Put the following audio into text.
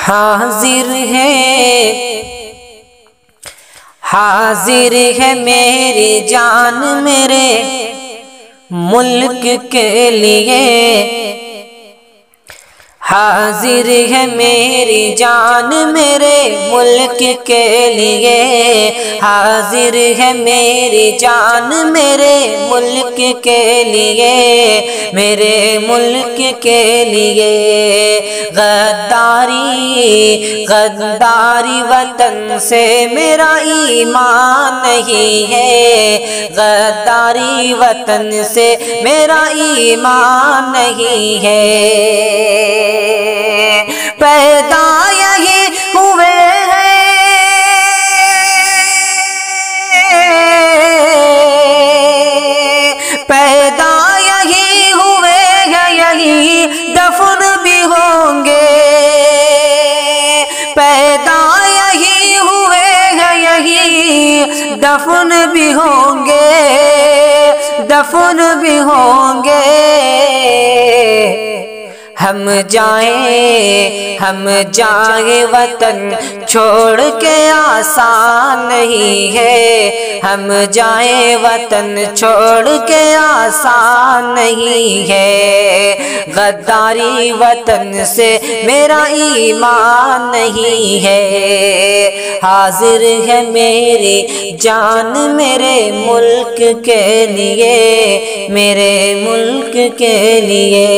حاضر ہے میری جان میرے ملک کے لیے، حاضر ہے میری جان میرے ملک کے لیے، حاضر ہے میری جان میرے ملک کے لیے، میرے ملک کے لیے۔ غداری وطن سے میرا ایمان نہیں ہے، غداری وطن سے میرا ایمان نہیں ہے۔ پیدا یہی ہوئے ہیں، پیدا یہی ہوئے ہیں، یہی دفن بھی ہوں گے، پیدا یہی ہوئے ہیں، یہی دفن بھی ہوں گے، دفن بھی ہوں گے۔ ہم جائیں وطن چھوڑ کے آسان نہیں ہے، ہم جائیں وطن چھوڑ کے آسان نہیں ہے، غداری وطن سے میرا ایمان نہیں ہے۔ حاضر ہے میری جان میرے ملک کے لیے، میرے ملک کے لیے۔